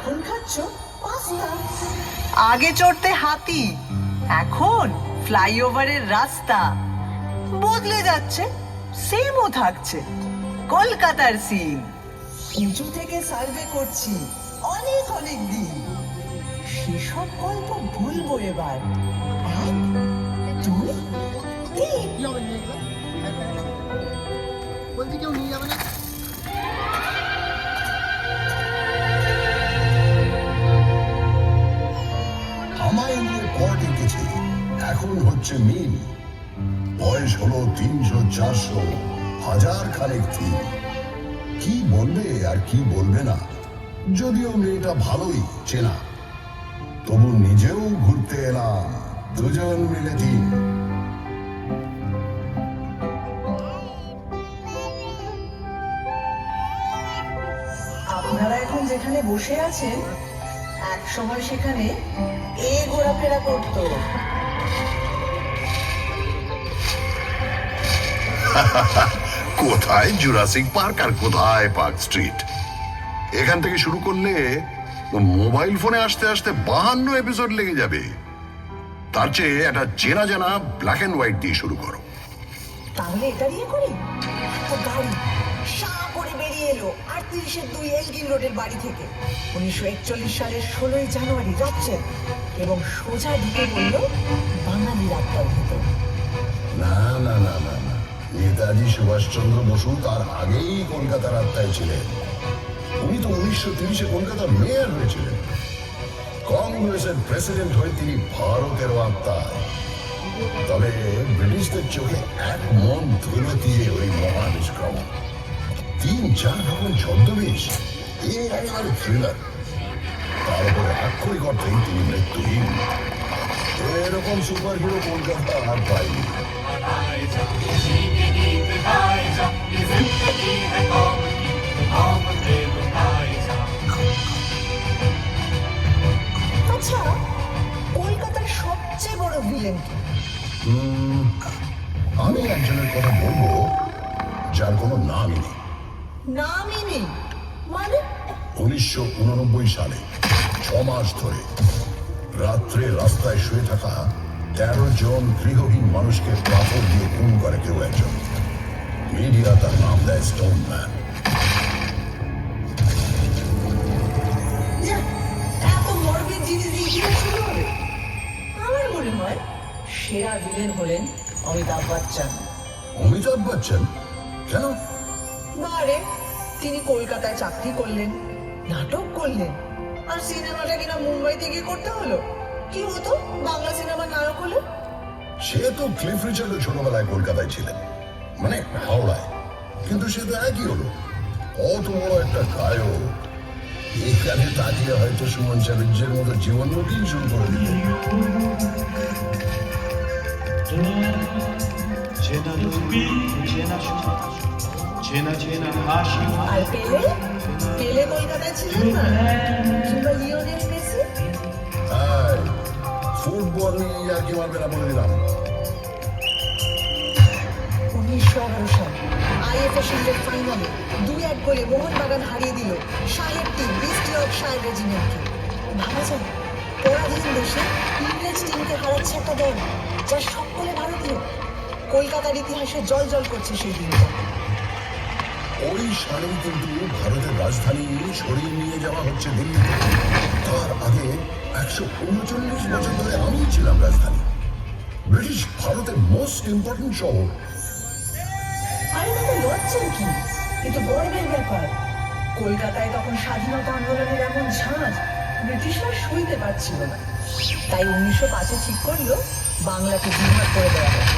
এখন খাচ্ছ পাস্তা। আগে চড়তে হাতি, এখন ফ্লাইওভারের রাস্তা। বদলে যাচ্ছে, সেমও থাকছে। কলকাতার সিন। উঁচু থেকে সার্ভে করছি অনেক অনেক দিন। সেসব গল্প ভুলবো এবার। এক, দুই, তিন। বলছি কেউ নিয়ে যাবে না? আমায় নিয়ে পট এঁকেছে, এখন হচ্ছে মিল। বয়স হলো 300, 400, হাজার খানেক থিম। কি বলবে আর কি বলবে না, যদিও মেয়েটা ভালোই চেনা, তবু নিজেও ঘুরতে এলাম, দুজন মিলে দিন। আপনারা এখন যেখানে বসে আছেন, এক সময় সেখানে ঘোরাফেরা করতো। কোথায় জুরাসিক পার্ক আর কোথায় পার্ক স্ট্রিট। এখান থেকে শুরু করলে মোবাইল ফোনে আসতে আসতে 52 এপিসোড লেগে যাবে। তার চেয়ে একটা চেনা জানা ব্ল্যাক এন্ড হোয়াইট দিয়ে শুরু করো। তাহলে এটা দিয়ে করি। একটা গাড়ি সাঁ করে বেরিয়ে এলো 38-2 এলগিন রোডের বাড়ি থেকে 1941 সালের 16 জানুয়ারি রাত্রে, এবং সোজা ঢুকে বলল বাঙালি রাস্তার ভিতর। না না না না না, নেতাজি সুভাষচন্দ্র বসু তার আগেই কলকাতার আত্মায় ছিলেন। উনি তো 1930-এ কলকাতার মেয়র হয়েছিলেন। কংগ্রেসের প্রেসিডেন্ট হয়ে তিনি ভারতেরও আত্মা। তবে ব্রিটিশদের চোখে এক মন ধুলো দিয়ে ওই মহানিষ্ক্রমণ। 3-4 রকম ছদ্মবেশ, একেবারে থ্রিলার। তার উপরে আক্ষরিক অর্থেই তিনি মৃত্যুহীন। এরকম সুপার হিরো কলকাতা আর পাইনি। আচ্ছা, কলকাতার সবচেয়ে বড় ভিলেন কি? আমি একজনের কথা বলবো যার কোনো নামই নেই। নামই নেই মানে? 1989 সালে 6 মাস ধরে রাত্রে রাস্তায় শুয়ে থাকা 13 জন গৃহহীন মানুষকে পাথর দিয়ে খুন করে কেউ একজন। মিডিয়া তার নাম দেয় স্টোন ম্যান। এত মর্বিড জিনিস দিয়ে শুরু হবে? আমার মনে হয় সেরা ভিলেন হলেন অমিতাভ বচ্চন। অমিতাভ বচ্চন? কেন? বারে, তিনি কলকাতায় চাকরি করলেন, নাটক করলেন, আর সিনেমাটা কিনা মুম্বাইতে গিয়ে করতে হলো। কি হতো বাংলা সিনেমার নায়ক হলে? সে তো ক্লিফ রিচার্ডও ছোটবেলায় কলকাতায় ছিলেন, মানে হাওড়ায়, কিন্তু সে তো একই হলো। অত বড় একটা গায়ক এখানে তাকিয়ে হয়তো সুমন চ্যাটার্জির মতো জীবন রুটিন শুরু করে দিলেন। আর পেলে? পেলে কলকাতায় ছিলেন না? কিংবা লিওনেল মেসি? হ্যাঁ, ফুটবল নিয়ে আর কি মারবে না বলে দিলাম। 1911 সাল আইএফএ শিল্ডের ফাইনালে 2-1 গোলে মোহনবাগান হারিয়ে দিল শাহের টিম ইস্ট ইয়র্কশায়ার রেজিমেন্টকে। ভাবা যায়, পরাধীন দেশে ইংরেজ টিমকে হারাচ্ছে একটা দল যার সকলে ভারতীয়। কলকাতার ইতিহাসে জল করছে সেই দিনটা। ওই সালেই কিন্তু ভারতের রাজধানী সরিয়ে নিয়ে যাওয়া হচ্ছে দিল্লিতে। তার আগে 139 বছর ধরে আমি ছিলাম রাজধানী। ব্রিটিশ ভারতের মোস্ট ইম্পর্টেন্ট শহর। আরে দাদা, লজ্জার কি? কিন্তু গর্বের ব্যাপার। কলকাতায় তখন স্বাধীনতা আন্দোলনের এমন ঝাঁজ ব্রিটিশরা সইতে পারছিল না। তাই 1905-এ ঠিক করলো বাংলাকে বিভাগ করে দেওয়া হবে।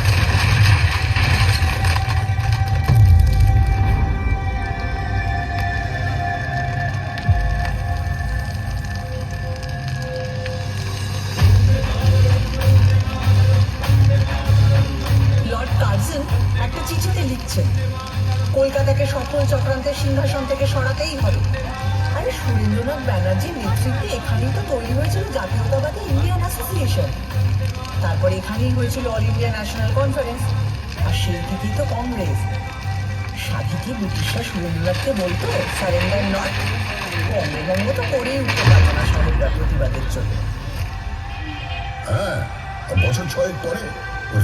লর্ড কার্জন একটা চিঠিতে লিখছেন, কলকাতাকে সকল চক্রান্তের সিংহাসন থেকে সরাতেই হবে। আরে সুরেন্দ্রনাথ ব্যানার্জির নেতৃত্বে এখানেই তো তৈরি হয়েছিল জাতীয়তাবাদী ইন্ডিয়ান অ্যাসোসিয়েশন। তারপর এখানেই হয়েছিল অল ইন্ডিয়া ন্যাশনাল কনফারেন্স, আর সেই থেকেই তো কংগ্রেস। সাধে কি ব্রিটিশরা সুরেন্দ্রনাথকে বলতো সারেন্ডার নট? বঙ্গভঙ্গ তো করেই উঠতে পারবে না শহরটা প্রতিবাদের জন্য। হ্যাঁ, আর বছর 6 পরে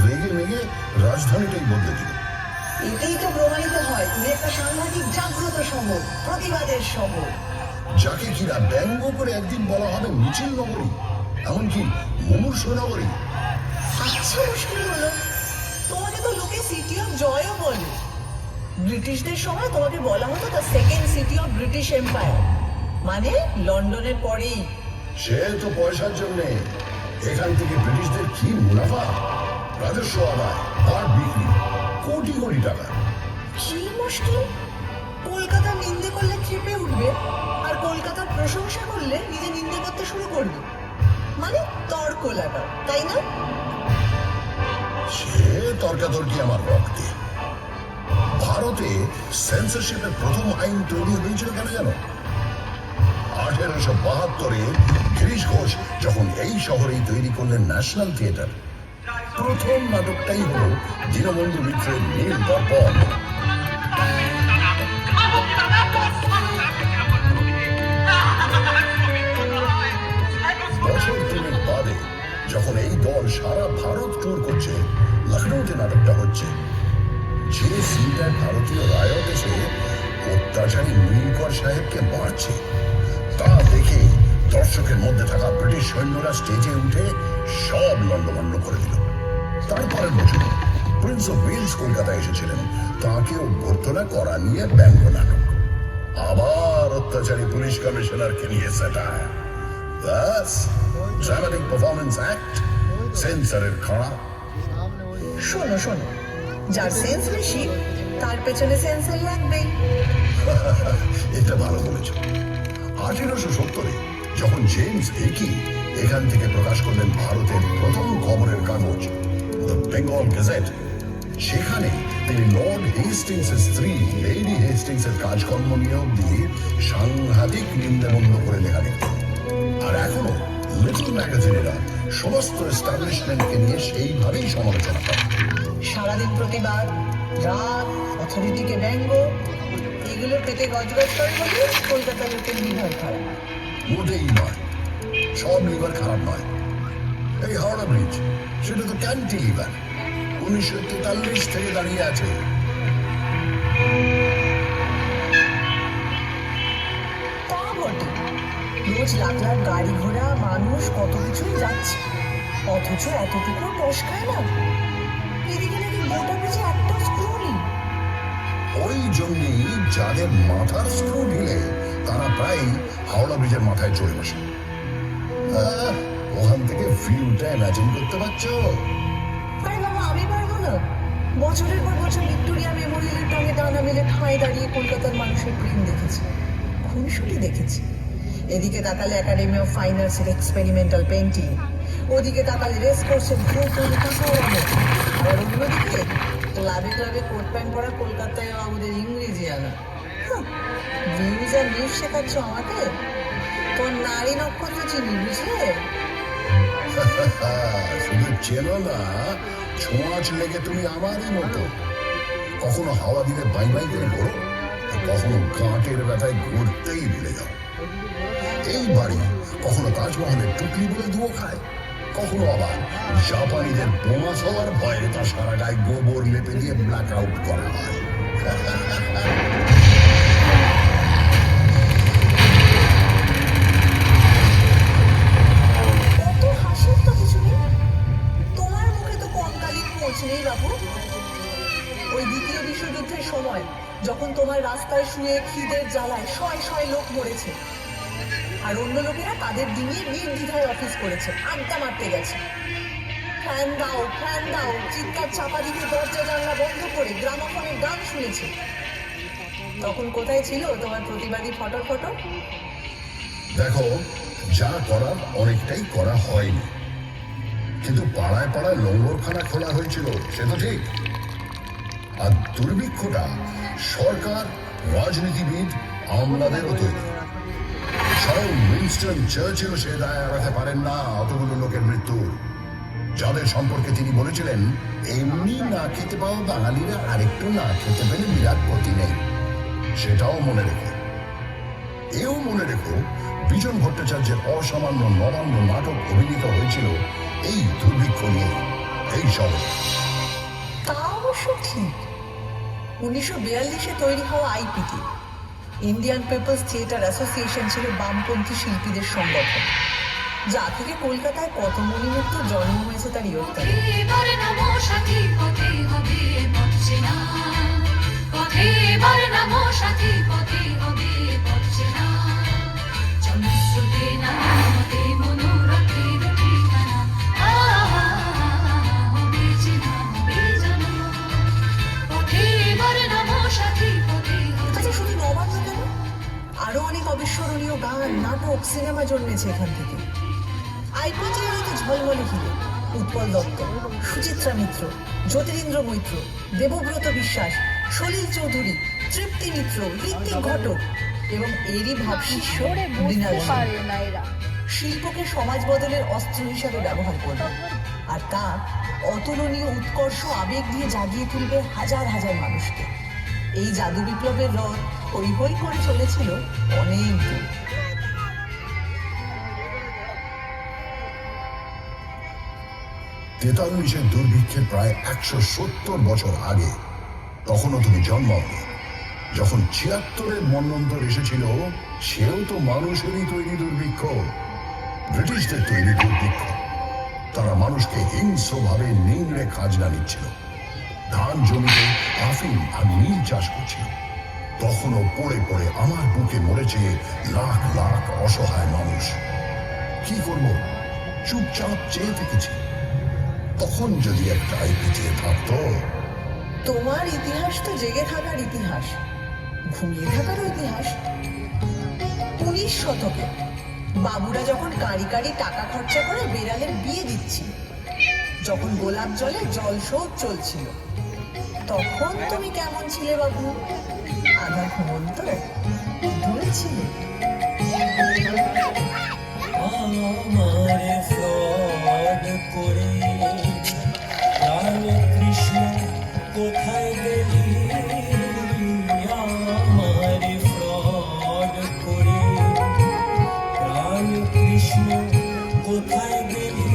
রেগে মেগে রাজধানীটাই বদলে দিল। এতেই তো প্রমাণিত হয় তুমি একটা সাংঘাতিক জাগ্রত শহর, প্রতিবাদের শহর। যাকে কিনা ব্যঙ্গ করে একদিন বলা হবে মিছিল নগরী, এমনকি মুমূর্ষ নগরী। আচ্ছা, মুশকিল হলো তোমাকে তো লোকে সিটি অফ জয়ও বলে। ব্রিটিশদের সময় তোমাকে বলা হতো the second city of British empire, মানে লন্ডনের পরেই। সে তো পয়সার জন্যে। এখান থেকে ব্রিটিশদের কি মুনাফা, রাজস্ব আদায়, কার্ড বিক্রি, কোটি কোটি টাকা। কি মুশকিল, কলকাতার নিন্দে করলে ক্ষেপে উঠবে, আর কলকাতার প্রশংসা করলে নিজে নিন্দে করতে শুরু করবে, মানে তর্ক লাগা, তাই না? সে তর্কাতর্কি আমার রক্তে। ভারতে সেন্সরশিপের প্রথম আইন তৈরি হয়েছিল কেন জানো? 1872-এ গিরিশ ঘোষ যখন এই শহরেই তৈরি করলেন ন্যাশনাল থিয়েটার। প্রথম নাটকটাই হল দীনবন্ধু মিত্রের নীল দর্পণ। বছর 3 বাদে যখন এই দল সারা ভারত ট্যুর করছে, লখনৌতে নাটকটা হচ্ছে। যে সিনটায় ভারতীয় রায়ত এসে অত্যাচারী নীলকর সাহেবকে মারছে, তা দেখে দর্শকের মধ্যে থাকা ব্রিটিশ সৈন্যরা স্টেজে উঠে সব লন্ডভন্ড করে দিল। তারপরের বছর প্রিন্স অফ ওয়েলস কলকাতায় এসেছিলেন, তাকে অভ্যর্থনা করা নিয়ে ব্যঙ্গ নাটক। আবার অত্যাচারী পুলিশ কমিশনারকে নিয়ে স্যাটায়ার। ব্যাস, ড্রামাটিক পারফরমেন্স অ্যাক্ট, সেন্সরের খাড়া। শোনো শোনো, যার সেন্স বেশি তার পেছনে সেন্সর লাগবেই। এটা ভালো বলেছ। 1870-এ যখন জেমস হিকি এখান থেকে প্রকাশ করলেন ভারতের প্রথম খবরের কাগজ দ্য বেঙ্গল গেজেট, সেখানে তিনি লর্ড হেস্টিংসের স্ত্রী লেডি হেস্টিংসের কাজকর্ম নিয়ে অব্দি সাংঘাতিক নিন্দাবন্ধ করে লেখা লিখতেন। আর এখনো লিটল ম্যাগাজিনেরা সমস্ত এস্টাবলিশমেন্টকে নিয়ে সেইভাবেই সমালোচনা করে। সারাদিন প্রতিবাদ, রাত, অথরিটিকে ব্যঙ্গ, এগুলো পেতে গজগজ করে বলে কলকাতার লোকের লিভার খারাপ। মোটেই নয়, সব লিভার খারাপ নয়। এই হাওড়া ব্রিজ, সেটা তো ক্যান্টিলিভার, 1943 থেকে দাঁড়িয়ে আছে। তা বটে, রোজ লাখ লাখ গাড়ি ঘোড়া, মানুষ, কত কিছুই যাচ্ছে, অথচ এতটুকু টস খায় না। এদিকে নাকি গোটা ব্রিজে একটা স্ক্রু নেই। ওই জন্যই যাদের মাথার স্ক্রু ঢিলে তারা প্রায় হাওড়া ব্রিজের মাথায় চড়ে বসে। ওখান থেকে ভিউটা ইমাজিন করতে পারছো? আরে বাবা, আমি পারবো না। বছরের পর বছর ভিক্টোরিয়া মেমোরিয়ালের টঙে ডানা মেলে ঠাঁই দাঁড়িয়ে কলকাতার মানুষের প্রেম দেখেছি, খুনসুটি দেখেছি। এদিকে তাকালে একাডেমি অফ ফাইন আর্টসের এক্সপেরিমেন্টাল পেন্টিং, ওদিকে তাকালে রেস কোর্সের ঘুরে তৈরি কাঁচানো, আর অন্যদিকে ক্লাবে ক্লাবে কোট প্যান্ট পরা কলকাতায় বাবুদের ইংরেজি আনা। ভিউজ আর নিউজ শেখাচ্ছ আমাকে? তোর নারী নক্ষত্র চিনি, বুঝলে? শুধু চেনো না, ছোঁয়াচ লেগে তুমি আমারই মতো। কখনো হাওয়া দিলে বাই বাই করে ঘোরো, আর কখনো গাঁটের ব্যথায় ঘুরতেই ভুলে যাও। এই বাড়ি কখনো তাজমহলের টুকলি বলে ধুয়ো খায়, কখনো আবার জাপানিদের বোমা হওয়ার ভয়ে তার সারা গায়ে গোবর লেপে দিয়ে ব্ল্যাক আউট করা হয়। কত হাসির তো কিছু নেই, তোমার মুখে তো কঙ্কালির খোঁজ নেই বাবু। ওই দ্বিতীয় বিশ্বযুদ্ধের সময় যখন তোমার রাস্তায় শুয়ে খিদের জ্বালায় শয় শয় লোক মরেছে, আর অন্য লোকেরা তাদের ডিঙিয়ে নির্দ্বিধায় অফিস করেছে, আড্ডা মারতে গেছে, ফ্যান দাও ফ্যান দাও চিৎকার চাপা দিতে দরজা জানলা বন্ধ করে গ্রামাফোনের গান শুনেছে, তখন কোথায় ছিল তোমার প্রতিবাদী ফটো ফটো? দেখো, যা করার অনেকটাই করা হয়নি, কিন্তু পাড়ায় পাড়ায় লঙ্গরখানা খোলা হয়েছিল, সে তো ঠিক। আর দুর্ভিক্ষটা সরকার, রাজনীতিবিদ, আমলাদেরও তৈরি। স্বয়ং উইনস্টন চার্চিল সে দায় এড়াতে পারেন না অতগুলো লোকের মৃত্যু, যাদের সম্পর্কে তিনি বলেছিলেন, এমনি না খেতে পাওয়া বাঙালিরা আরেকটু না খেতে পেলে বিরাট ক্ষতি নেই। সেটাও মনে রেখে এও মনে রেখো, বিজন ভট্টাচার্যের অসামান্য নবান্ন নাটক অভিনীত হয়েছিল এই দুর্ভিক্ষ নিয়ে, এই শহরে। তা অবশ্য ঠিক। 1942-এ তৈরি হওয়া আইপিটি, ইন্ডিয়ান পিপলস থিয়েটার অ্যাসোসিয়েশন, ছিল বামপন্থী শিল্পীদের সংগঠন, যা থেকে কলকাতায় কত মণিমুক্ত জন্ম হয়েছে তার ইয়ত্তারে। আচ্ছা, শুধু নবান্ন কেন, আরো অনেক অবিস্মরণীয় গান, নাটক, সিনেমা জন্মেছে এখান থেকে। আইপিটি হয়তো ঝলমলে হিরো উৎপল দত্ত, সুচিত্রা মিত্র, জ্যোতিরিন্দ্র মৈত্র, দেবব্রত বিশ্বাস, সলিল চৌধুরী, তৃপ্তি মিত্র, ঋত্বিক ঘটক এবং এরই ভাবশিষ্য মৃণাল সেন। শিল্পকে সমাজ বদলের অস্ত্র হিসাবে ব্যবহার করবে, আর তা অতুলনীয় উৎকর্ষ আবেগ দিয়ে জাগিয়ে তুলবে হাজার হাজার মানুষকে। এই জাদু বিপ্লবের রথ হই হই করে চলেছিল অনেক দূর। 43-এর দুর্ভিক্ষের প্রায় 170 বছর আগে, তখনও তুমি জন্মাওনি। যখন 76-এর মন্বন্তর এসেছিল, সেও তো মানুষেরই তৈরি দুর্ভিক্ষ, ব্রিটিশদের তৈরি দুর্ভিক্ষ। তারা মানুষকে হিংস্রভাবে নিংড়ে খাজনা নিচ্ছিল, ধান জমিতে আফিম আর নীল চাষ করছিল। তখনও পড়ে পড়ে আমার বুকে মরেছে লাখ লাখ অসহায় মানুষ। কি করব, চুপচাপ চেয়ে থেকেছি। তখন যদি একটা আইপিটিএ থাকতো। তোমার ইতিহাস তো জেগে থাকার ইতিহাস, ঘুমিয়ে থাকার ইতিহাস। 19 শতকে বাবুরা যখন কাঁড়ি কাঁড়ি টাকা খরচা করে বেড়ালের বিয়ে দিচ্ছিল, যখন গোলাপ জলে জল শোধ চলছিল, তখন তুমি কেমন ছিলে বাবু? আধা ঘুমন্ত, দূরে ছিলে। আমারে ফ্রড করে রাম কৃষ্ণ কোথায় গেলি? আমারে ফ্রড করে রাম কৃষ্ণ কোথায় গেলি?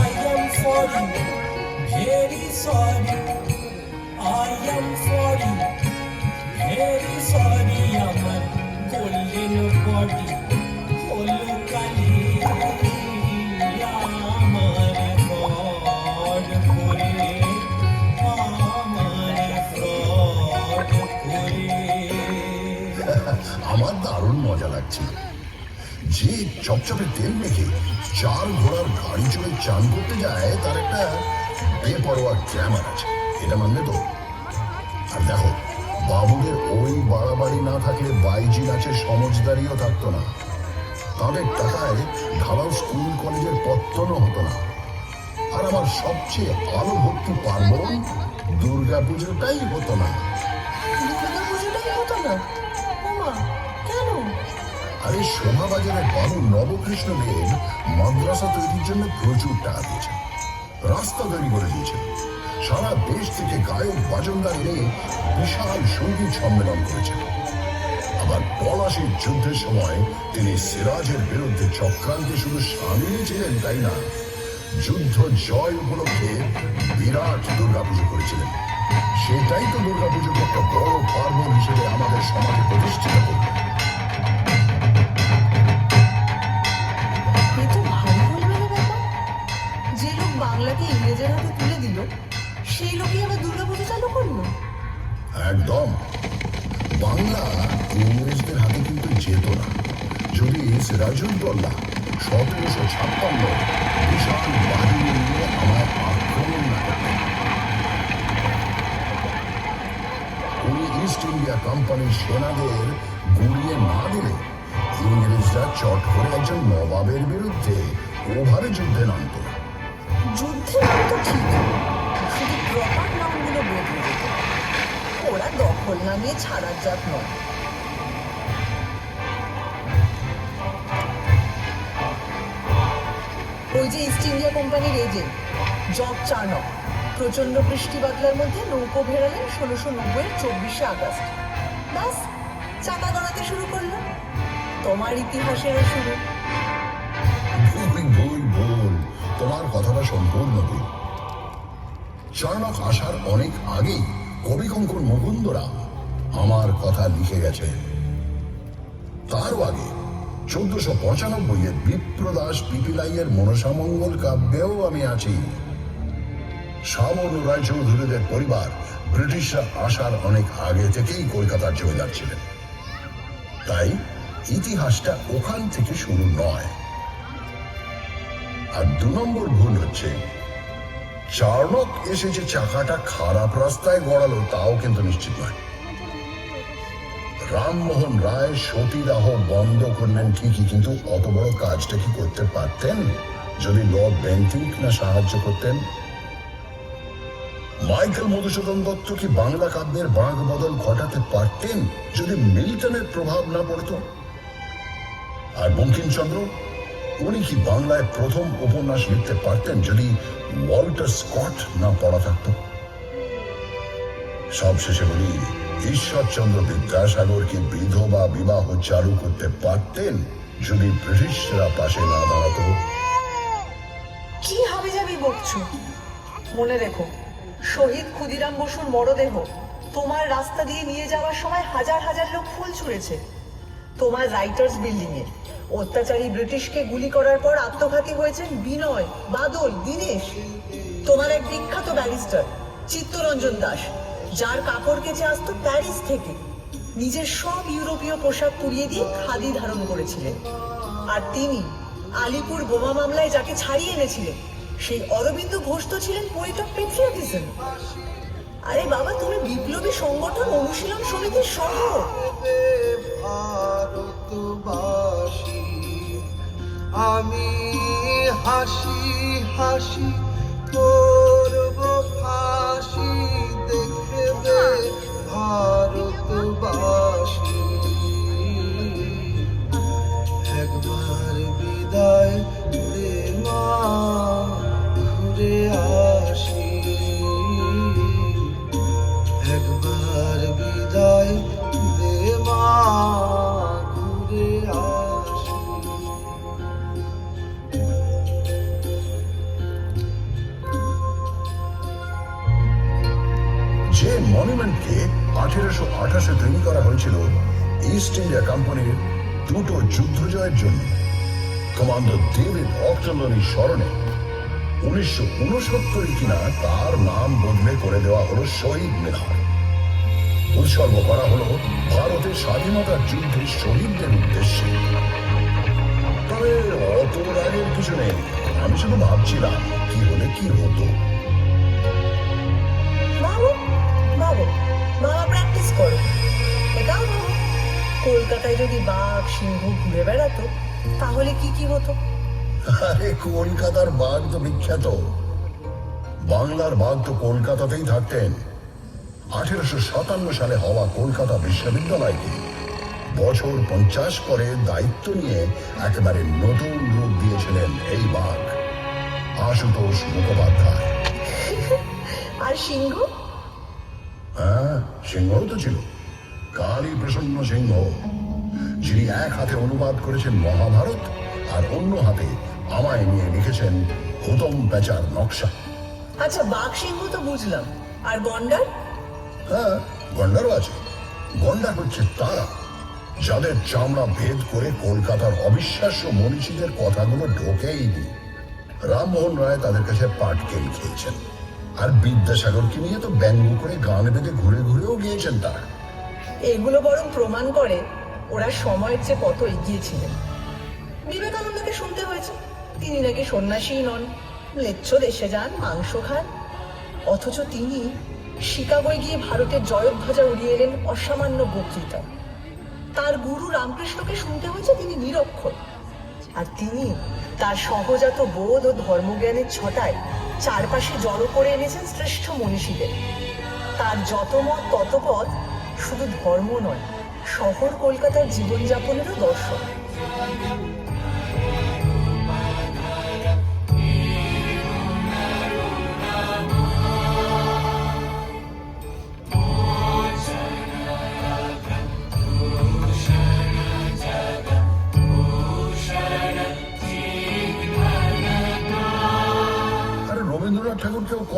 I am sorry, very sorry, I am sorry, very sorry, আমার golden body হলো কালি। আমারে ফ্রড করে, আমারে ফ্রড করে। আমার দারুণ মজা লাগছে যে চপচপে তেল মেখে 4 ঘোড়ার গাড়ি চড়ে চান করতে যায়, তার একটা বেপরোয়া গ্ল্যামার আছে, এটা মানবে তো? আর দেখো, বাবুদের ওই বাড়াবাড়ি না থাকলে বাইজি নাচের সমজদারিও থাকতো না। তাদের টাকায় ঢালাও স্কুল কলেজের পত্তনও হতো না। আর আমার সবচেয়ে আলো ভর্তি পার্বণ দুর্গা পুজোটাই হতো না। দুর্গা পুজোটাই হতো না? ওমা, কেন? আরে শোভাবাজারের বাবু নবকৃষ্ণ দেব মাদ্রাসা তৈরির জন্য প্রচুর টাকা দিয়েছেন, রাস্তা তৈরি করে দিয়েছেন, সারা দেশ থেকে গায়ক বাজনদার এনে বিশাল সঙ্গীত সম্মেলন করেছেন। আবার পলাশির যুদ্ধের সময় তিনি সিরাজের বিরুদ্ধে চক্রান্তে শুধু সামিল ছিলেন তাই না, যুদ্ধ জয় উপলক্ষে বিরাট দুর্গাপুজো করেছিলেন। সেটাই তো দুর্গাপুজোকে একটা বড় পার্বণ হিসেবে আমাদের সমাজে প্রতিষ্ঠিত করবে। এ তো ভারী গোলমেলে ব্যাপার। যে লোক বাংলাকে ইংরেজের হাতে তুলে দিল, সেই লোকই আবার দুর্গাপুজো চালু করলো। একদম। বাংলা ইংরেজদের হাতে কিন্তু যেত না যদি সিরাজউদ্দৌলা 1756 বিশাল বাহিনী নিয়ে আমার আক্রমণ না করতেন। উনি ইস্ট ইন্ডিয়া কোম্পানির সেনাদের গুড়িয়ে না দিলে ইংরেজরা চট করে একজন নবাবের বিরুদ্ধে ওভাবে যুদ্ধে নামত না। যুদ্ধের নাম তো ঠিক, শুধু প্রপার নামগুলো বদলে যেত। ওরা দখল না নিয়ে ছাড়ার জাত নয়। ওই যে ইস্ট ইন্ডিয়া কোম্পানির এজেন্ট জব চার্নক প্রচন্ড বৃষ্টি বাদলার মধ্যে নৌকো ভেড়ালেন 1690-এর 24শে আগস্ট। ব্যাস, চাকা গড়াতে ভাবতে শুরু করলো তোমার ইতিহাসের শুরু। ভুল ভুল ভুল, তোমার কথাটা সম্পূর্ণ ভুল। চাণক্য আসার অনেক আগেই কবি কঙ্কন মুকুন্দরাম আমার কথা লিখে গেছে। তারও আগে 1495 বিপ্রদাস পিপিলাইয়ের মনসামঙ্গল কাব্যেও আমি আছি। সাবর্ণ রায়চৌধুরীদের পরিবার ব্রিটিশরা আসার অনেক আগে থেকেই কলকাতার জমিদার ছিলেন, তাই ইতিহাসটা ওখান থেকে শুরু নয়। আর 2 নম্বর ভুল হচ্ছে চাণক্য এসে যে চাকাটা খারাপ রাস্তায় গড়ালো তাও কিন্তু নিশ্চিত নয়। রামমোহন রায় সতীদাহ বন্ধ করলেন ঠিকই, কিন্তু অত বড় কাজটা কি করতে পারতেন যদি লর্ড বেন্টিঙ্ক না সাহায্য করতেন? মাইকেল মধুসূদন দত্ত কি বাংলা কাব্যের বাঁক বদল ঘটাতে পারতেন যদি মিল্টনের প্রভাব না পড়তো? আর বঙ্কিমচন্দ্র, উনি কি বাংলায় প্রথম উপন্যাস লিখতে পারতেন যদি ওয়াল্টার স্কট না পড়া থাকতো? সবশেষে বলি, ঈশ্বরচন্দ্র বিদ্যাসাগর কি বিধবা বিবাহ চালু করতে পারতেন যদি ব্রিটিশরা পাশে না দাঁড়াতো? কি হাবি যাবি বকছো? মনে রেখো, শহীদ ক্ষুদিরাম বসুর মরদেহ তোমার রাস্তা দিয়ে নিয়ে যাওয়ার সময় হাজার হাজার লোক ফুল ছুঁড়েছে। তোমার রাইটার্স বিল্ডিং এ অত্যাচারী ব্রিটিশকে গুলি করার পর আত্মঘাতী হয়েছেন বিনয়, বাদল, দীনেশ। তোমার এক বিখ্যাত ব্যারিস্টার চিত্তরঞ্জন দাস, যার কাপড় কেচে আসতো প্যারিস থেকে, নিজের সব ইউরোপীয় পোশাক পুড়িয়ে দিয়ে খাদি ধারণ করেছিলেন। আর তিনি আলিপুর বোমা মামলায় যাকে ছাড়িয়ে এনেছিলেন সেই অরবিন্দ ঘোষ তো ছিলেন পোয়েট অফ পেট্রিয়টিজম। আরে বাবা, তুমি বিপ্লবী সংগঠন অনুশীলন সমিতির সহ। ভারতবাসী আমি হাসি হাসি করব ফাঁসি, দেখবে ভারতবাসী একবার বিদায় দে মা, ঘুরে আসি একবার বিদায় দে মা, ঘুরে আসি। যে মনুমেন্টকে 1828 তৈরি করা হয়েছিল ইস্ট ইন্ডিয়া কোম্পানির 2টো যুদ্ধ জয়ের জন্য কমান্ডার ডেভিড অক্টনলির স্মরণে 1969 কিনা তার নাম বদলে করে দেওয়া হলো শহীদ মিনার। উৎসর্গ করা হলো ভারতের স্বাধীনতার যুদ্ধে শহীদদের উদ্দেশ্যে। তবে অত রাগের কিছু নেই, আমি শুধু ভাবছিলাম কি হলে কি হতো। ভাবো ভাবো, বাবা প্র্যাকটিস করো, এটাও ভাবো কলকাতায় যদি বাঘ সিংহ ঘুরে বেড়াতো তাহলে কি কি হতো? আরে কলকাতার বাঘ তো বিখ্যাত, বাংলার বাঘ তো কলকাতাতেই থাকতেন। 1857 সালে হওয়া কলকাতা বিশ্ববিদ্যালয়কে বছর 50 পরে দায়িত্ব নিয়ে একেবারে নতুন রূপ দিয়েছিলেন এই বাঘ, আশুতোষ মুখোপাধ্যায়। আর সিংহ? হ্যাঁ, সিংহও তো ছিল, কালী প্রসন্ন সিংহ, যিনি এক হাতে অনুবাদ করেছেন মহাভারত আর অন্য হাতে আমায় নিয়ে লিখেছেন হুতম প্যাচার নকশা। আচ্ছা, বাঘ সিংহ তো বুঝলাম, আর গন্ডার? হ্যাঁ, গন্ডারও আছে। গন্ডার হচ্ছে তারা যাদের চামড়া ভেদ করে কলকাতার অবিশ্বাস্য মনীষীদের কথাগুলো ঢোকেইনি। রামমোহন রায় তাদের কাছে পাটকেল খেয়েছেন, আর বিদ্যাসাগরকে নিয়ে তো ব্যঙ্গ করে গান বেঁধে ঘুরে ঘুরেও গিয়েছেন তারা। এগুলো বরং প্রমাণ করে ওরা সময়ের চেয়ে কত এগিয়ে ছিলেন। বিবেকানন্দকে শুনতে হয়েছে তিনি নাকি সন্ন্যাসী নন, লেচ্ছ দেশে যান, মাংস খান, অথচ তিনি শিকাগোয় গিয়ে ভারতের জয়ধ্বজা উড়িয়ে এলেন অসামান্য বক্তৃতা। তার গুরু রামকৃষ্ণকে শুনতে হয়েছে তিনি নিরক্ষর, আর তিনি তার সহজাত বোধ ও ধর্মজ্ঞানের ছটায় চারপাশে জড়ো করে এনেছেন শ্রেষ্ঠ মনীষীদের। তার যত মত তত পথ শুধু ধর্ম নয়, শহর কলকাতার জীবনযাপনেরও দর্শন।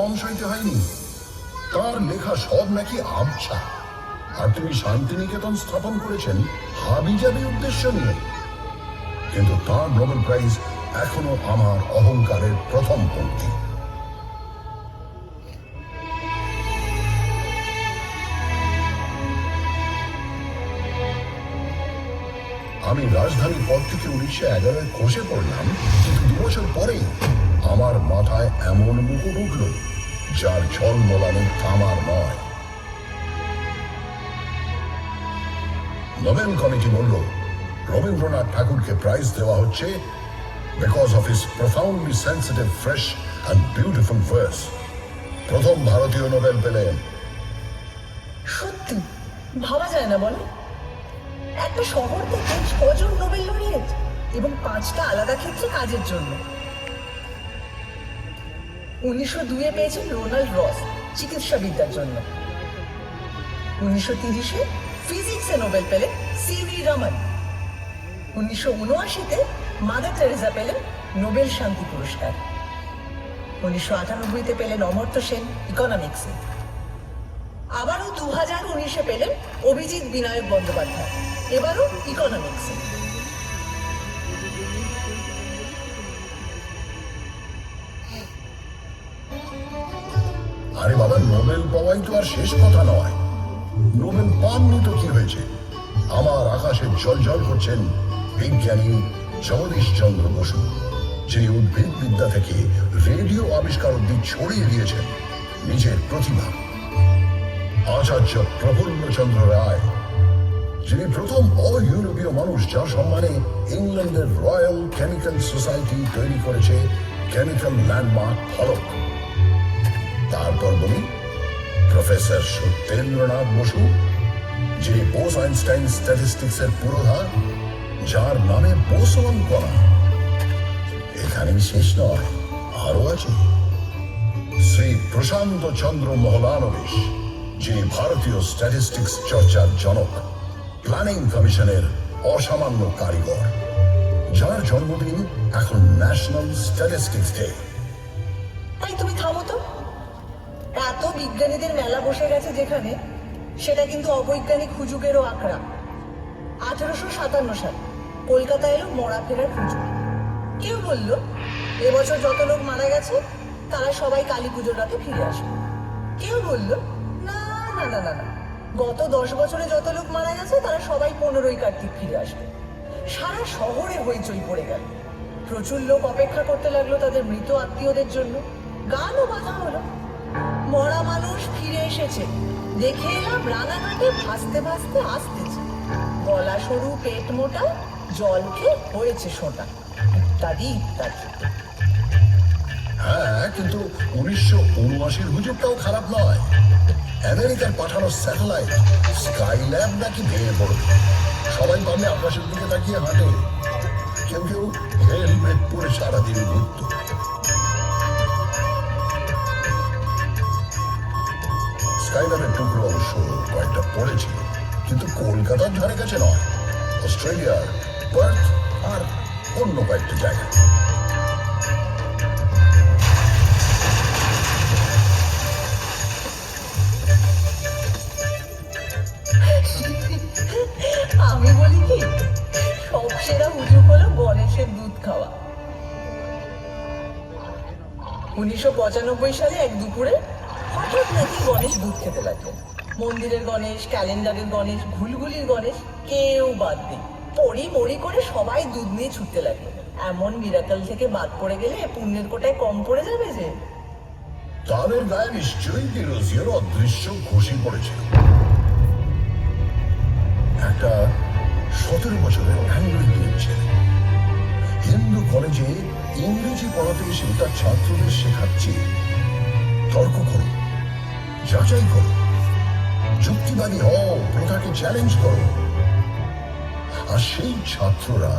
কম সইতে হয়নি। তার লেখা সব নাকি আবছা। আর তুমি শান্তিনিকেতন স্থাপন করেছেন হাবিজাবি উদ্দেশ্য নিয়ে। কিন্তু তার নোবেল প্রাইজ এখনো আমার অহংকারের প্রথম পঙ্ক্তি। আমি রাজধানীর পর থেকে 1911 খসে পড়লাম, কিন্তু 2 বছর পরেই আমার মাথায় এমন মুকুট উঠল যার ঝলমলানো তামার নয়। নোবেল কমিটি বলল রবীন্দ্রনাথ ঠাকুরকে প্রাইজ দেওয়া হচ্ছে because of his profoundly sensitive, fresh and beautiful verse. প্রথম ভারতীয় নোবেল পেলেন। সত্যি ভাবা যায় না বলো, একটা শহর থেকে 6 জন নোবেল লরিয়েট এবং 5টা আলাদা ক্ষেত্রে কাজের জন্য। 1902-এ পেয়েছেন রোনাল্ড রস চিকিৎসাবিদ্যার জন্য। 1930-এ ফিজিক্সে নোবেল পেলেন সিভি রমন। 1979-তে মাদার টেরেসা পেলেন নোবেল শান্তি পুরস্কার। 1998-তে পেলেন অমর্ত্য সেন ইকোনমিক্সে। আবারও 2019-এ পেলেন অভিজিৎ বিনায়ক বন্দ্যোপাধ্যায়, এবারও ইকোনমিক্সে। আরে বাবা, নোবেল পাওয়াই তো আর শেষ কথা নয়। নোবেল পাননি তো কি হয়েছে? আমার আকাশে জ্বলজ্বল করছেন বিজ্ঞানী জগদীশ চন্দ্র বসু, যিনি উদ্ভিদ বিদ্যা থেকে রেডিও আবিষ্কার অব্দি ছড়িয়ে দিয়েছেন নিজের প্রতিভা। আচার্য প্রফুল্লচন্দ্র রায়, যিনি প্রথম অইউরোপীয় মানুষ যার সম্মানে ইংল্যান্ডের রয়্যাল কেমিক্যাল সোসাইটি তৈরি করেছে কেমিক্যাল ল্যান্ডমার্ক ফলক। তারপর বলি প্রফেসর সত্যেন্দ্রনাথ বসু, যিনি বোস আইনস্টাইন স্ট্যাটিস্টিক্সের পুরোধা, যার নামে বোসন করা। এখানেই শেষ নয়, আরো আছে শ্রী প্রশান্ত চন্দ্র মহলানবিশ, যিনি ভারতীয় স্ট্যাটিস্টিক্স চর্চার জনক, প্ল্যানিং কমিশনের অসামান্য কারিগর, যার জন্মদিন এখন ন্যাশনাল স্ট্যাটিস্টিক্স ডে। তাই তুমি থামো তো, এত বিজ্ঞানীদের মেলা বসে গেছে যেখানে, সেটা কিন্তু অবৈজ্ঞানিক হুজুগেরও আঁকড়া। 1857 সাল কলকাতায় এলো মরা ফেরার হুজুগ। কেউ বলল এবছর যত লোক মারা গেছে তারা সবাই কালী পুজোর রাতে ফিরে আসবে। কেউ বলল না না না না না, গত 10 বছরে যত লোক মারা গেছে তারা সবাই 15ই কার্তিক ফিরে আসবে। সারা শহরে হইচই পড়ে গেল। প্রচুর লোক অপেক্ষা করতে লাগলো তাদের মৃত আত্মীয়দের জন্য। গানও বাঁধা হলো, মরা মানুষ ফিরে এসেছে, দেখে এলাম রাঙাঘাটে ভাসতে ভাসতে আসতেছে, গলা সরু পেট মোটা, জল খেয়ে হয়েছে সোটা, ইত্যাদি ইত্যাদি। হ্যাঁ, কিন্তু 1979-র হুজুগটাও খারাপ নয়। আমেরিকার পাঠানো স্যাটেলাইট স্কাইল্যাব নাকি ভেঙে পড়বে। সবাই পারলে আকাশের দিকে তাকিয়ে হাঁটে, কেউ কেউ হেলমেট পরে সারাদিন ঘুরত। স্কাইল্যাবের টুকরো অবশ্য কয়েকটা পড়েছিল, কিন্তু কলকাতার ধারে কাছে নয়, অস্ট্রেলিয়ার পার্থ আর অন্য কয়েকটা জায়গা। আমি বলি কি, সব সেরা হুজুগ হলো গণেশের দুধ খাওয়া। 1995 সালে এক দুপুরে হঠাৎ নাকি গণেশ দুধ খেতে লাগলেন। মন্দিরের গণেশ, ক্যালেন্ডারের গণেশ, ঘুলঘুলির গণেশ, কেউ বাদ নেই। পড়ি মরি করে সবাই দুধ নিয়ে ছুটতে লাগলো। এমন মিরাকল থেকে বাদ পড়ে গেলে পুণ্যের কোটায় কম পড়ে যাবে যে। তাদের গায়ে নিশ্চয়ই ডিরোজিওর অদৃশ্য ঘুষি পড়েছিল। একটা 17 বছরের অ্যাংলো-ইন্ডিয়ান ছেলে হিন্দু কলেজে ইংরেজি পড়াতে এসে তার ছাত্রদের শেখাচ্ছে তর্ক করো, যাচাই করো, যুক্তিবাদী হও, প্রথাকে চ্যালেঞ্জ করো। আর সেই ছাত্ররা,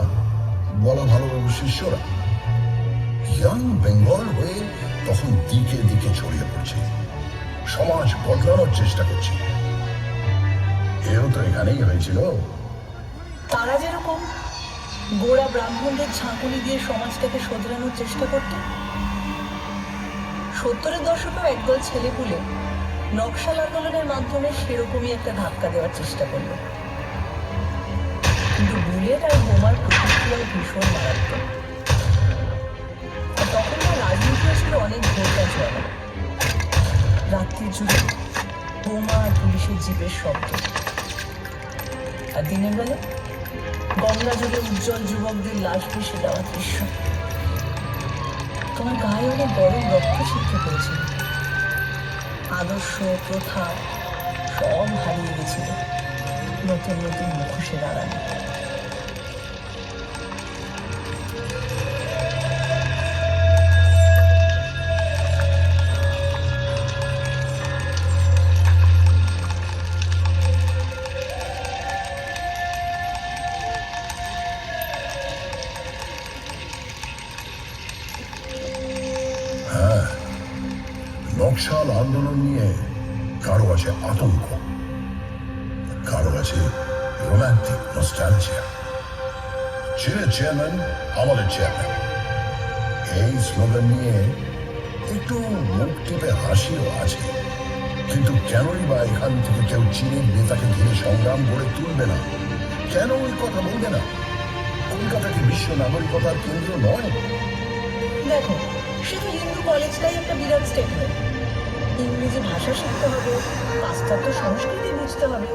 বলা ভালো শিষ্যরা, ইয়াং বেঙ্গল হয়ে তখন দিকে দিকে ছড়িয়ে পড়ছে, সমাজ বদলানোর চেষ্টা করছে। এও তো এখানেই হয়েছিল। তারা যেরকম গোড়া ব্রাহ্মণদের ঝাঁকুনি দিয়ে সমাজটাকে শোধরানোর চেষ্টা করত, 70-এর দশকেও একদল ছেলেপুলে নকশাল আন্দোলনের মাধ্যমে সেরকমই একটা ধাক্কা দেওয়ার চেষ্টা করলো, কিন্তু বুলেট আর বোমার প্রতিক্রিয়া ভীষণ মারাত্মক। আর তখন না রাজনীতিও ছিল অনেক ঘোরটা চলা, রাত্রি জুড়ে বোমা আর পুলিশের জিপের শব্দ, আর দিনের বেলা গঙ্গা জুড়ে উজ্জ্বল যুবকদের লাশ ভেসে যাওয়ার দৃশ্য। তোমার গায়ে অনেক গরম রক্ত ছিটকে পড়েছিল, আদর্শ প্রথা সব হারিয়ে গেছিল নতুন নতুন মুখোশের আড়ালে। নকশাল আন্দোলন নিয়ে কারো আছে আতঙ্ক, কারো আছে রোম্যান্টিক নস্টালজিয়া। চীনের চেয়ারম্যান আমাদের চেয়ারম্যান, এই স্লোগান নিয়ে একটু মুখ টিপে হাসিও আছে। কিন্তু কেনই বা এখান থেকে কেউ চীনের নেতাকে ঘিরে সংগ্রাম গড়ে তুলবে না? কেন ওই কথা বলবে না? কলকাতা কি বিশ্ব নাগরিকতার কেন্দ্র নয়? দেখো, সে তো হিন্দু কলেজটাই একটা বিরাট স্টেটমেন্ট। ইংরেজি ভাষা শিখতে হবে, পাশ্চাত্য সংস্কৃতি বুঝতে হবে,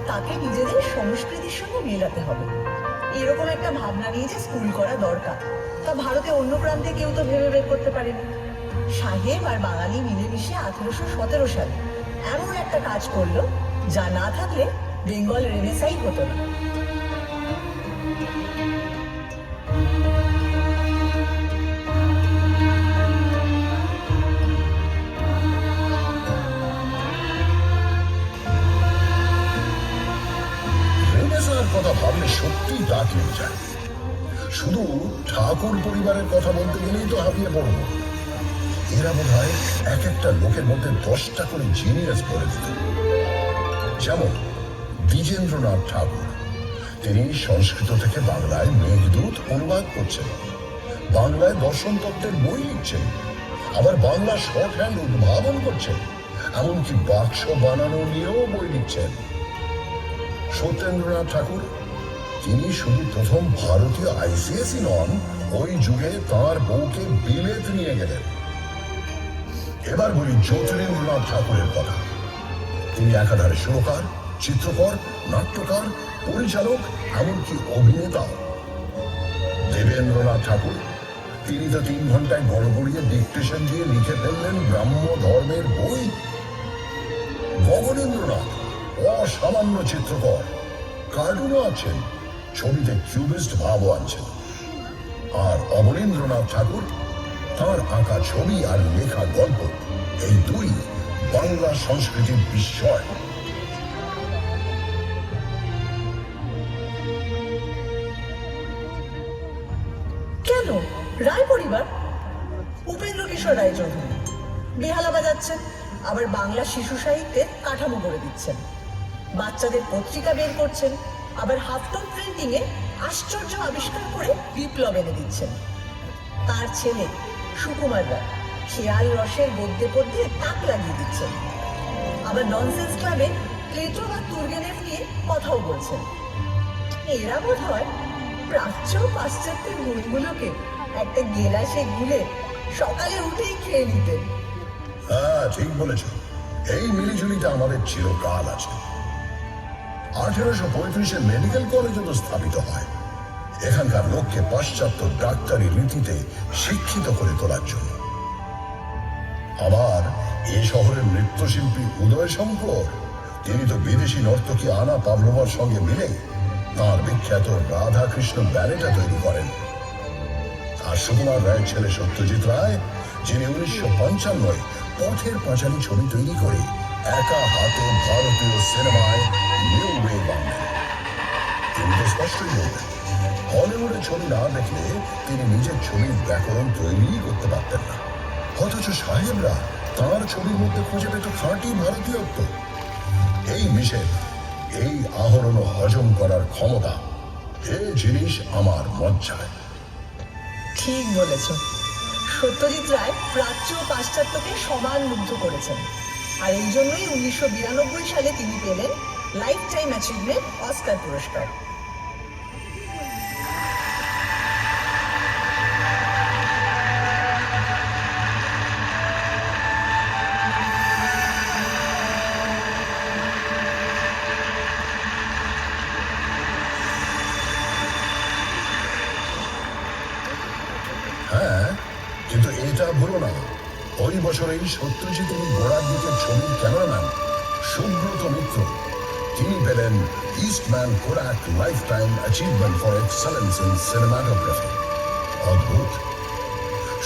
তাকে নিজেদের সংস্কৃতির সঙ্গে মেলাতে হবে, এরকম একটা ভাবনা নিয়ে যে স্কুল করা দরকার, তা ভারতে অন্য প্রান্তে কেউ তো ভেবে বের করতে পারেনি। সাহেব আর বাঙালি মিলেমিশে 1817 সালে এমন একটা কাজ করলো, যা না থাকলে বেঙ্গল রেনেসাই হতো না। রেনেসাঁর কথা ভাবলে সত্যিই দাঁত লেগে যায়। শুধু ঠাকুর পরিবারের কথা বলতে গেলেই তো হাঁপিয়ে পড়ব। এরা বোধ হয় এক একটা লোকের মধ্যে 10টা করে জিনিয়াস করে দিত। যেমন দ্বিজেন্দ্রনাথ ঠাকুর, তিনি সংস্কৃত থেকে বাংলায় মেঘদূত অনুবাদ করছেন, বাংলায় দর্শন তত্ত্বের বই লিখছেন, আবার বাংলা শর্ট হ্যান্ড উদ্ভাবন করছেন, এমনকি বাক্স বানানো নিয়েও বই লিখছেন। সত্যেন্দ্রনাথ ঠাকুর, তিনি শুধু প্রথম ভারতীয় আইসিএসই নন, ওই যুগে তাঁর বউকে বিলেত নিয়ে গেলেন। এবার বলি জ্যোতিরিন্দ্রনাথ ঠাকুরের কথা। তিনি একাধারে সুরকার, চিত্রকর, নাট্যকার, পরিচালক, এমনকি অভিনেতাও। দেবেন্দ্রনাথ ঠাকুর, তিনি তো 3 ঘন্টায় গড়গড়িয়ে ডিকটেশন দিয়ে লিখে ফেললেন ব্রাহ্ম ধর্মের বই। গগনেন্দ্রনাথ অসামান্য চিত্রকর, কার্টুনও আছেন, ছবিতে কিউবিস্ট ভাবও আনছেন। আর অবনীন্দ্রনাথ ঠাকুর, তাঁর আঁকা ছবি আর লেখা গল্প, এই দুই বাংলা সংস্কৃতির বিস্ময়। কেন রায় পরিবার? উপেন্দ্র কিশোর রায়চৌধুরী বেহালা বাজাচ্ছেন, আবার বাংলা শিশু সাহিত্যের কাঠামো করে দিচ্ছেন, বাচ্চাদের পত্রিকা বের করছেন, আবার হাফটন প্রিন্টিং এ আশ্চর্য আবিষ্কার করে বিপ্লব এনে দিচ্ছেন। তার ছেলে সুকুমার রায় খেয়াল রসের গদ্যে পদ্যে তাক লাগিয়ে দিচ্ছেন, আবার ননসেন্স ক্লাবে প্লেটো বা তুর্গেনেভ নিয়ে কথাও বলছেন। এরা বোধ হয় প্রাচ্য পাশ্চাত্যের বইগুলোকে একটা গেলাসে গুলে সকালে উঠেই খেয়ে নিতেন। হ্যাঁ, ঠিক বলেছ। এই মিলিজুলিটা আমাদের চিরকাল আছে। 1835-এ মেডিকেল কলেজও তো স্থাপিত হয়, এখানকার লোককে পাশ্চাত্য ডাক্তারি রীতিতে শিক্ষিত করে তোলার জন্য। আবার এ শহরের নৃত্যশিল্পী উদয় শঙ্কর, তিনি তো বিদেশি নর্তকী আনা পাভলোভার সঙ্গে মিলে তাঁর বিখ্যাত রাধা কৃষ্ণ ব্যালেটা তৈরি করেন। আর সুকুমার রায়ের ছেলে সত্যজিৎ রায়, যিনি 1955-এ পথের পাঁচালী ছবি তৈরি করে একা হাতে ভারতীয় সিনেমায় নিউ ওয়েভ আনলেন। তিনি তো স্পষ্টই বললেন, হলিউডের ছবি না দেখলে তিনি নিজের ছবির ব্যাকরণ তৈরি করতে পারতেন না। অথচ সাহেবরা তাঁর ছবির মধ্যে খুঁজে পেত খাঁটি ভারতীয়ত্ব। এই নিষেধ, এই আহরণ হজম করার ক্ষমতা, এ জিনিস আমার মজ্জায়। ঠিক বলেছ। সত্যজিৎ রায় প্রাচ্য ও পাশ্চাত্যকে সমান মুগ্ধ করেছেন, আর এই জন্যই 1992 সালে তিনি পেলেন লাইফ টাইম অ্যাচিভমেন্ট অস্কার পুরস্কার। হ্যাঁ, কিন্তু এটা ভুলো না, ওই বছরেই সত্যজিৎ এবং গোড়ার দিকের ছবির ক্যামেরাম্যান সুব্রত মিত্র তিনি পেলেন Eastman Kodak life time achievement for excellence in cinematography. অদ্ভুত,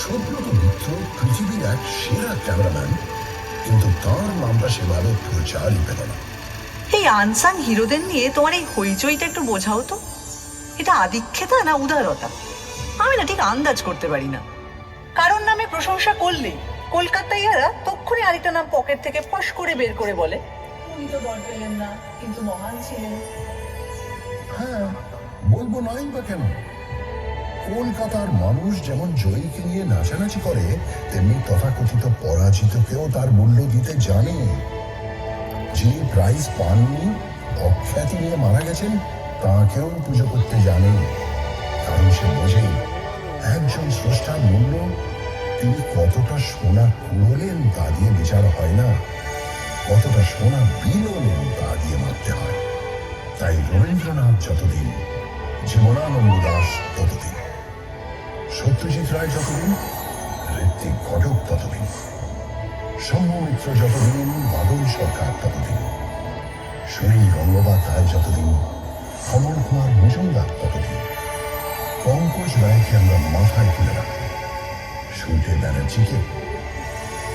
সুব্রত মিত্র পৃথিবীর এক সেরা ক্যামেরাম্যান, কিন্তু তার নামটা সেভাবে প্রচারই পেল না। এই আনসাং হিরোদের নিয়ে তোমার এই হইচইটা একটু বোঝাও তো, এটা আদিক্ষেতা না উদারতা? আমি না ঠিক আন্দাজ করতে পারি না। কারণ নামে প্রশংসা করলে কলকাতাইয়ারা তক্ষুনি আরেকটা নাম পকেট থেকে ফস করে বের করে বলে, উনি তো দর পেলেন না, কিন্তু মহান ছিলেন। হ্যাঁ, বলবো নাই বা কেন? কলকাতার মানুষ যেমন জয়ীকে নিয়ে নাচানাচি করে, তেমনি তথাকথিত পরাজিতকেও তার মূল্য দিতে জানে। যিনি প্রাইজ পাননি, অখ্যাতি নিয়ে মারা গেছেন, তাকেও পুজো করতে জানে। কারণ সে বোঝে একজন স্রষ্টার মূল্য তিনি কতটা সোনা কুড়োলেন তা দিয়ে বিচার হয় না, কতটা সোনা বিলোলেন তা দিয়ে মাপতে হয়। তাই রবীন্দ্রনাথ যতদিন, জীবনানন্দ দাস ততদিন, সত্যজিৎ রায় যতদিন, ঋত্বিক ঘটক ততদিন, শম্ভু মিত্র যতদিন, বাদল সরকার ততদিন, সুনীল গঙ্গোপাধ্যায় যতদিন, কমল কুমার মজুমদার ততদিন, পঙ্কজ রায়কে আমরা মাথায় তুলে রাখবো, সুনীল ব্যানার্জিকে,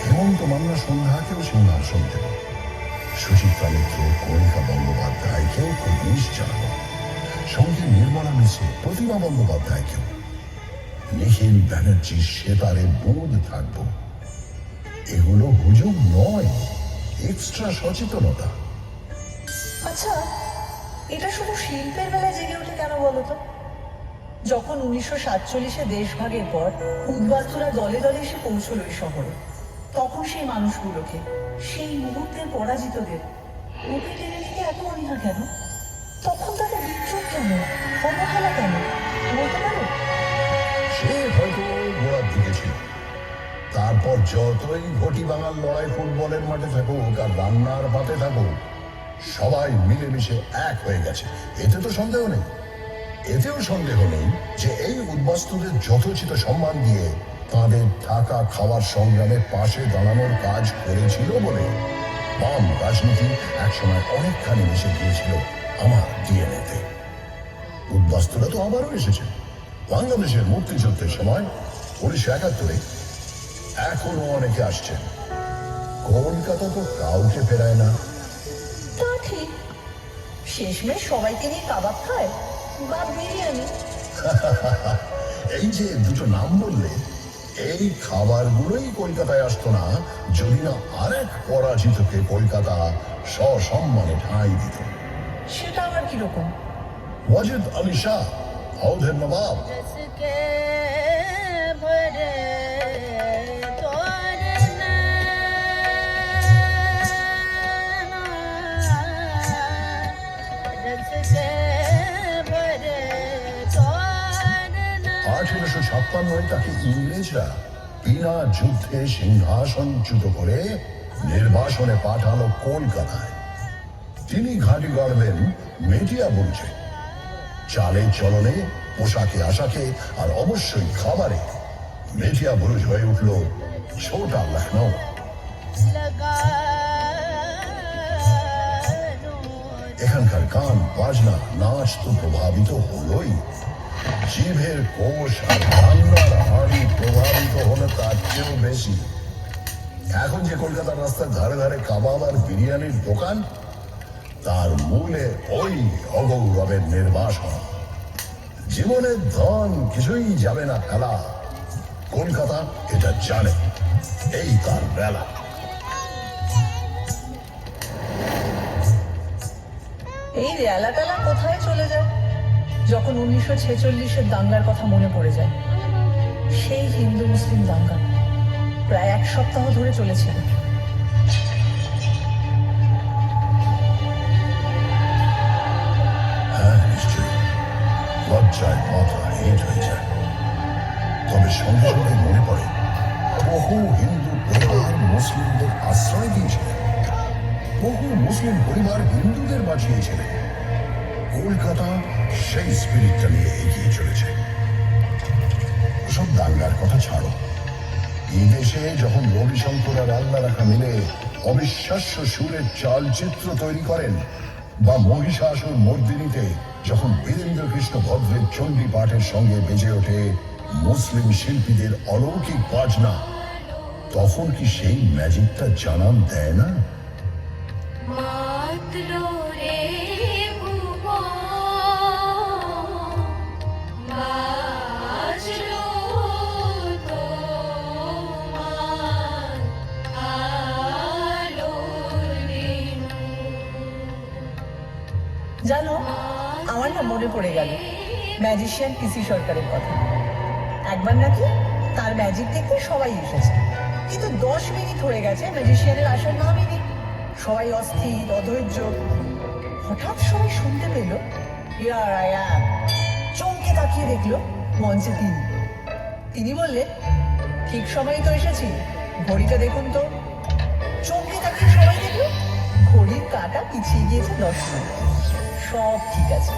হেমন্ত মান্না সন্ধ্যাকেও সিংহাসন দেব, সুচিত্রা মিত্র, কণিকা বন্দ্যোপাধ্যায়কেও কুর্নিশ জানাবো, সঙ্গে নির্মলা মিশ্র, প্রতিমা বন্দ্যোপাধ্যায়কেও, নিখিল ব্যানার্জি সেতারে বোধ থাকবো। এগুলো হুজুগ নয়, এক্সট্রা সচেতনতা। আচ্ছা, এটা শুধু শিল্পের বেলায় জেগে ওঠে কেন বলতো? যখন 1947-এ দেশভাগের পর উদ্বাস্তুরা দলে দলে এসে পৌঁছল ওই শহরে, তখন সেই মানুষগুলোকে, সেই মুহূর্তের পরাজিতদের বুকে টেনে নিতে এত অনীহা কেন? তখন তাদের বিদ্রোহ কেন, অবহেলা কেন বলতে পারো? সে হয়তো গোড়ার দিকে ছিল। তারপর যতই ঘটি বাঙাল লড়াই ফুটবলের মাঠে থাকুক আর রান্নার পাতে থাকুক, সবাই মিলেমিশে এক হয়ে গেছে, এতে তো সন্দেহ নেই। এতেও সন্দেহ নেই যে এই উদ্বাস্তুদের যথোচিত সম্মান দিয়ে তাদের থাকা খাওয়ার সংগ্রামে পাশে দাঁড়ানোর কাজ করেছিল বলে বাম রাজনীতি একসময় অনেকখানি মিশে গিয়েছিল আমার ডিএনএতে। উদ্বাস্তুরা তো আবারও এসেছে বাংলাদেশের মুক্তিযুদ্ধের সময় 1971-এ, এখনো অনেকে আসছেন। কলকাতা তো কাউকে ফেরায় না। তা ঠিক, শেষমেশ সবাইকে নিয়ে কাবাব খায় বা বিরিয়ানি। এই যে দুটো নাম বললে, এই খাবারগুলোই কলকাতায় আসতো না যদি না আরেক পরাজিতকে কলকাতা সসম্মানে ঠাঁই দিত। সেটা আবার কিরকম? ওয়াজিদ আলী শাহ, আওধের নবাব। जिसके भरे तोरना जिसके भरे तोरना 1856 তাকে ইংরেজরা বিনা যুদ্ধে সিংহাসনচ্যুত করে নির্বাসনে পাঠালো কলকাতায়। তিনি ঘাঁটি গড়বেন মেটিয়া বুরুজে। চালে চলনে, পোশাকে আশাকে আর অবশ্যই খাবারে মেটিয়া বুরুজ হয়ে উঠল ছোটা লখনৌ। लगा এখানকার গান বাজনা নাচ তো প্রভাবিত হলোই, জিভের কোষ আর রান্নার হাঁড়ি প্রভাবিত হলো তার চেয়েও বেশি। এখন যে কলকাতার রাস্তার ধারে ধারে কাবাব আর বিরিয়ানির দোকান, তার মূলে ওই অগৌরবের নির্বাসন। জীবনের ধন কিছুই যাবে না ফেলা, কলকাতা এটা জানে, এই তার বেলা। এই রেলাটালা কোথায় চলে যায় যখন 1946-এর দাঙ্গার কথা মনে পড়ে যায়? সেই হিন্দু মুসলিম দাঙ্গা প্রায় 1 সপ্তাহ ধরে চলেছিল। হ্যাঁ নিশ্চয়ই, লজ্জায় মাথা হেঁট হয়ে যায়। তবে সঙ্গে সঙ্গে মনে পড়ে বহু হিন্দু পরিবার মুসলিমদের আশ্রয় দিয়েছিলেন, বহু মুসলিম পরিবার হিন্দুদের বাঁচিয়েছিলেন। কলকাতা সেই স্পিরিটটা নিয়ে এগিয়ে চলেছে। ওসব দাঙ্গার কথা ছাড়ো, এই দেশে যখন রবিশঙ্কর আর আল্লাহ রাখা মিলে অবিশ্বাস্য সুরের চালচিত্র তৈরি করেন, বা মহিষাসুর মর্দিনীতে যখন বীরেন্দ্র কৃষ্ণ ভদ্রের চণ্ডী পাঠের সঙ্গে বেজে ওঠে মুসলিম শিল্পীদের অলৌকিক বাজনা, তখন কি সেই ম্যাজিকটা জানান দেয় না? মাত্র রে ভুবন বাজলো তোমার আলোর রেণু। জানো, আমার না মনে পড়ে গেল ম্যাজিশিয়ান পিসি সরকারের কথা। একবার নাকি তার ম্যাজিক দেখতে সবাই এসেছে, কিন্তু 10 মিনিট হয়ে গেছে ম্যাজিশিয়ানের আসার নামই নেই। সবাই অস্থির, অধৈর্য। হঠাৎ সবাই শুনতে পেল হিয়ার আই অ্যাম। চমকে তাকিয়ে দেখলো মঞ্চে তিনি বললেন, ঠিক সময়ই তো এসেছি, ঘড়িটা দেখুন তো। চমকে তাকিয়ে সবাই দেখলো ঘড়ির কাঁটা পিছিয়ে গিয়েছে 10 মিনিট। সব ঠিক আছে।